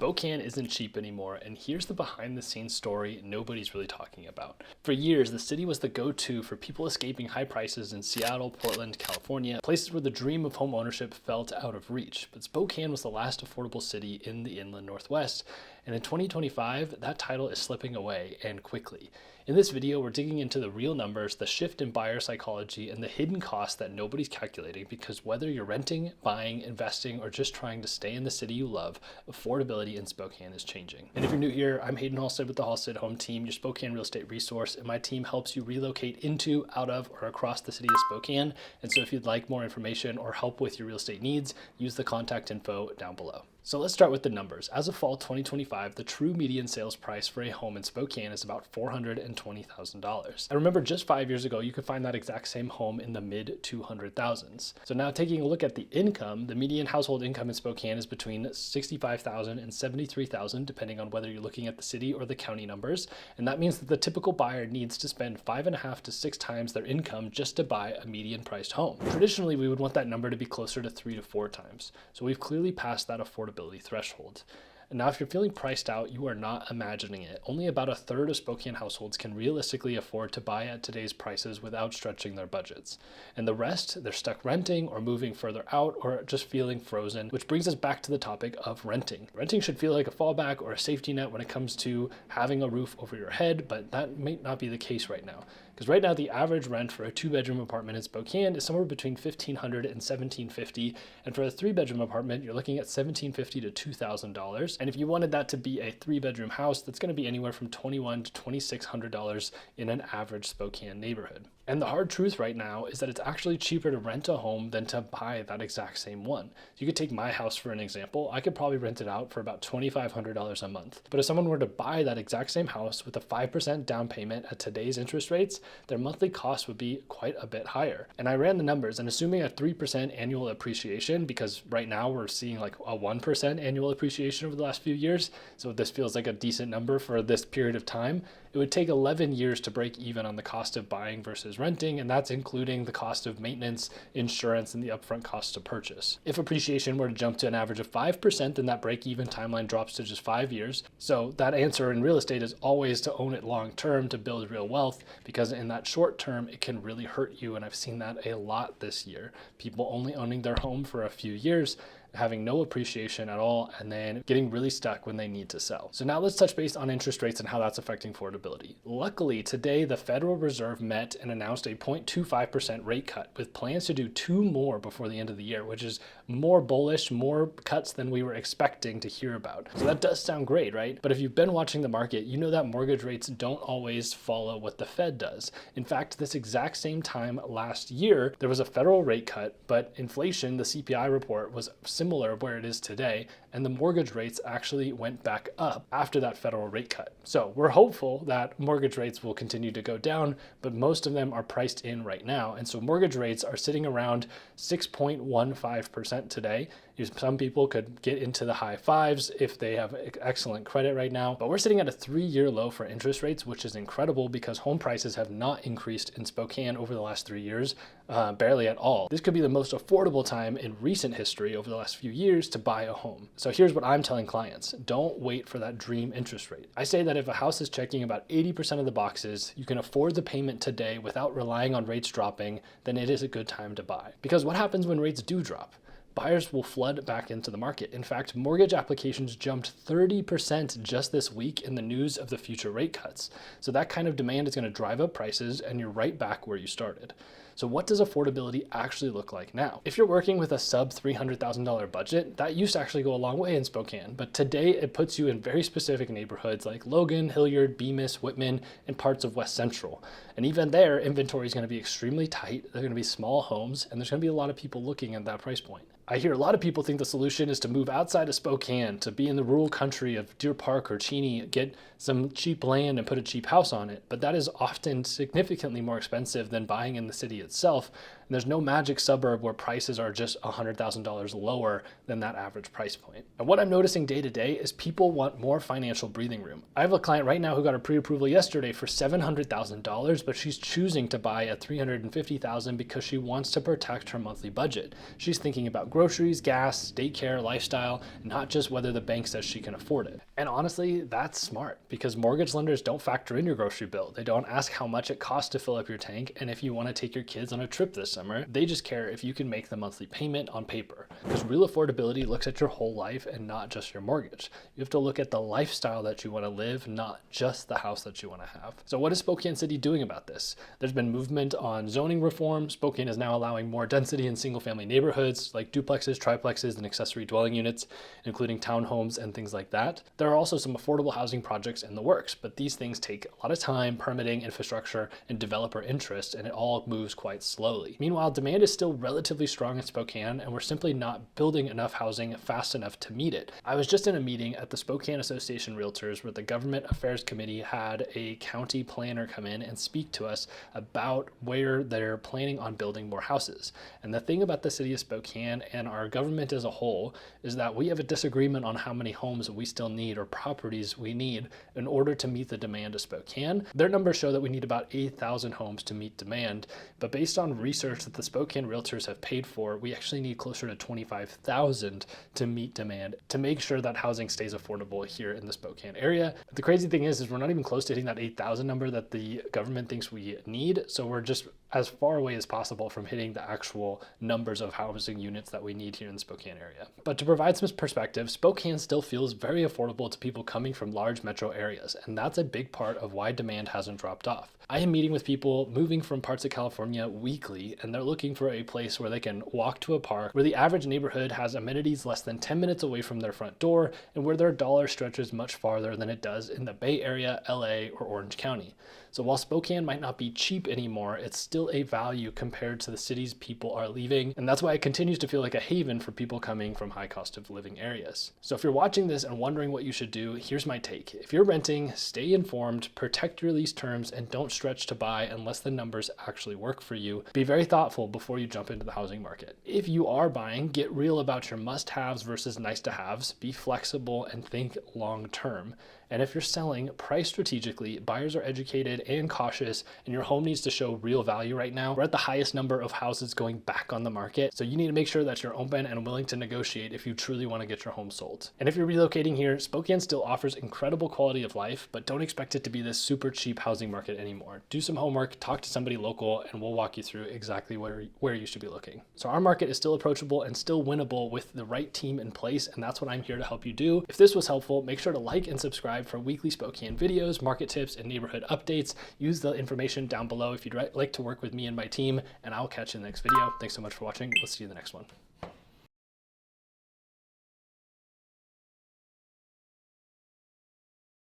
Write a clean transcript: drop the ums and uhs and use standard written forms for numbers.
Spokane isn't cheap anymore, and here's the behind-the-scenes story nobody's really talking about. For years, the city was the go-to for people escaping high prices in Seattle, Portland, California, places where the dream of home ownership felt out of reach. But Spokane was the last affordable city in the inland Northwest, and in 2025, that title is slipping away, and quickly. In this video, we're digging into the real numbers, the shift in buyer psychology, and the hidden costs that nobody's calculating, because whether you're renting, buying, investing, or just trying to stay in the city you love, affordability in Spokane is changing. And if you're new here, I'm Haydn with the Halsted Home Team, your Spokane real estate resource, and my team helps you relocate into, out of, or across the city of Spokane. And so if you'd like more information or help with your real estate needs, use the contact info down below. So let's start with the numbers. As of fall 2025, the true median sales price for a home in Spokane is about $420,000. I remember just 5 years ago, you could find that exact same home in the mid 200,000s. So now taking a look at the income, the median household income in Spokane is between $65,000 and $73,000, depending on whether you're looking at the city or the county numbers. And that means that the typical buyer needs to spend 5.5 to 6 times their income just to buy a median priced home. Traditionally, we would want that number to be closer to 3 to 4 times. So we've clearly passed that affordability threshold. And now if you're feeling priced out, you are not imagining it. Only about a third of Spokane households can realistically afford to buy at today's prices without stretching their budgets. And the rest, they're stuck renting or moving further out or just feeling frozen, which brings us back to the topic of renting. Renting should feel like a fallback or a safety net when it comes to having a roof over your head, but that may not be the case right now. Because right now, the average rent for a 2-bedroom apartment in Spokane is somewhere between $1,500 and $1,750. And for a 3-bedroom apartment, you're looking at $1,750 to $2,000. And if you wanted that to be a 3-bedroom house, that's going to be anywhere from $2,100 to $2,600 in an average Spokane neighborhood. And the hard truth right now is that it's actually cheaper to rent a home than to buy that exact same one. You could take my house for an example. I could probably rent it out for about $2,500 a month. But if someone were to buy that exact same house with a 5% down payment at today's interest rates, their monthly cost would be quite a bit higher. And I ran the numbers, and assuming a 3% annual appreciation, because right now we're seeing like a 1% annual appreciation over the last few years, so this feels like a decent number for this period of time, it would take 11 years to break even on the cost of buying versus renting, and that's including the cost of maintenance, insurance, and the upfront cost to purchase. If appreciation were to jump to an average of 5%, then that break-even timeline drops to just 5 years. So that answer in real estate is always to own it long-term to build real wealth, because in that short term, it can really hurt you, and I've seen that a lot this year. People only owning their home for a few years, having no appreciation at all, and then getting really stuck when they need to sell. So now let's touch base on interest rates and how that's affecting affordability. Luckily, today the Federal Reserve met and announced a 0.25% rate cut with plans to do 2 more before the end of the year, which is more bullish, more cuts than we were expecting to hear about. So that does sound great, right? But if you've been watching the market, you know that mortgage rates don't always follow what the Fed does. In fact, this exact same time last year, there was a federal rate cut, but inflation, the CPI report, was similar where it is today, and the mortgage rates actually went back up after that federal rate cut. So we're hopeful that mortgage rates will continue to go down, but most of them are priced in right now. And so mortgage rates are sitting around 6.15% today. Some people could get into the high 5s if they have excellent credit right now, but we're sitting at a 3-year low for interest rates, which is incredible because home prices have not increased in Spokane over the last 3 years, barely at all. This could be the most affordable time in recent history over the last few years to buy a home. So here's what I'm telling clients: don't wait for that dream interest rate. I say that if a house is checking about 80% of the boxes, you can afford the payment today without relying on rates dropping, then it is a good time to buy. Because what happens when rates do drop? Buyers will flood back into the market. In fact, mortgage applications jumped 30% just this week in the news of the future rate cuts. So that kind of demand is going to drive up prices, and you're right back where you started. So what does affordability actually look like now? If you're working with a sub $300,000 budget, that used to actually go a long way in Spokane, but today it puts you in very specific neighborhoods like Logan, Hilliard, Bemis, Whitman, and parts of West Central. And even there, inventory is going to be extremely tight. They're going to be small homes, and there's going to be a lot of people looking at that price point. I hear a lot of people think the solution is to move outside of Spokane, to be in the rural country of Deer Park or Cheney, get some cheap land and put a cheap house on it, but that is often significantly more expensive than buying in the city itself. And there's no magic suburb where prices are just $100,000 lower than that average price point. And what I'm noticing day to day is people want more financial breathing room. I have a client right now who got a pre-approval yesterday for $700,000, but she's choosing to buy at $350,000 because she wants to protect her monthly budget. She's thinking about groceries, gas, daycare, lifestyle, not just whether the bank says she can afford it. And honestly, that's smart because mortgage lenders don't factor in your grocery bill. They don't ask how much it costs to fill up your tank and if you want to take your kids on a trip this summer. They just care if you can make the monthly payment on paper. Because real affordability looks at your whole life and not just your mortgage. You have to look at the lifestyle that you want to live, not just the house that you want to have. So what is Spokane City doing about this? There's been movement on zoning reform. Spokane is now allowing more density in single-family neighborhoods like duplexes, triplexes, and accessory dwelling units, including townhomes and things like that. There are also some affordable housing projects in the works, but these things take a lot of time, permitting, infrastructure, and developer interest, and it all moves quite slowly. Meanwhile, demand is still relatively strong in Spokane, and we're simply not building enough housing fast enough to meet it. I was just in a meeting at the Spokane Association Realtors where the Government Affairs Committee had a county planner come in and speak to us about where they're planning on building more houses. And the thing about the city of Spokane and our government as a whole is that we have a disagreement on how many homes we still need or properties we need in order to meet the demand of Spokane. Their numbers show that we need about 8,000 homes to meet demand, but based on research that the Spokane Realtors have paid for, we actually need closer to 25,000 to meet demand to make sure that housing stays affordable here in the Spokane area. The crazy thing is we're not even close to hitting that 8,000 number that the government thinks we need, so we're just as far away as possible from hitting the actual numbers of housing units that we need here in the Spokane area. But to provide some perspective, Spokane still feels very affordable to people coming from large metro areas, and that's a big part of why demand hasn't dropped off. I am meeting with people moving from parts of California weekly, and they're looking for a place where they can walk to a park, where the average neighborhood has amenities less than 10 minutes away from their front door, and where their dollar stretches much farther than it does in the Bay Area, LA, or Orange County. So while Spokane might not be cheap anymore, it's still a value compared to the cities people are leaving, and that's why it continues to feel like a haven for people coming from high cost of living areas. So if you're watching this and wondering what you should do, here's my take. If you're renting, stay informed, protect your lease terms, and don't stretch to buy unless the numbers actually work for you. Be very thoughtful before you jump into the housing market. If you are buying, get real about your must-haves versus nice-to-haves, be flexible, and think long-term. And if you're selling, price strategically. Buyers are educated and cautious, and your home needs to show real value right now. We're at the highest number of houses going back on the market, so you need to make sure that you're open and willing to negotiate if you truly want to get your home sold. And if you're relocating here, Spokane still offers incredible quality of life, but don't expect it to be this super cheap housing market anymore. Do some homework, talk to somebody local, and we'll walk you through exactly where you should be looking. So our market is still approachable and still winnable with the right team in place, and that's what I'm here to help you do. If this was helpful, make sure to like and subscribe for weekly Spokane videos, market tips, and neighborhood updates. Use the information down below if you'd like to work with me and my team, and I'll catch you in the next video. Thanks so much for watching. We'll see you in the next one.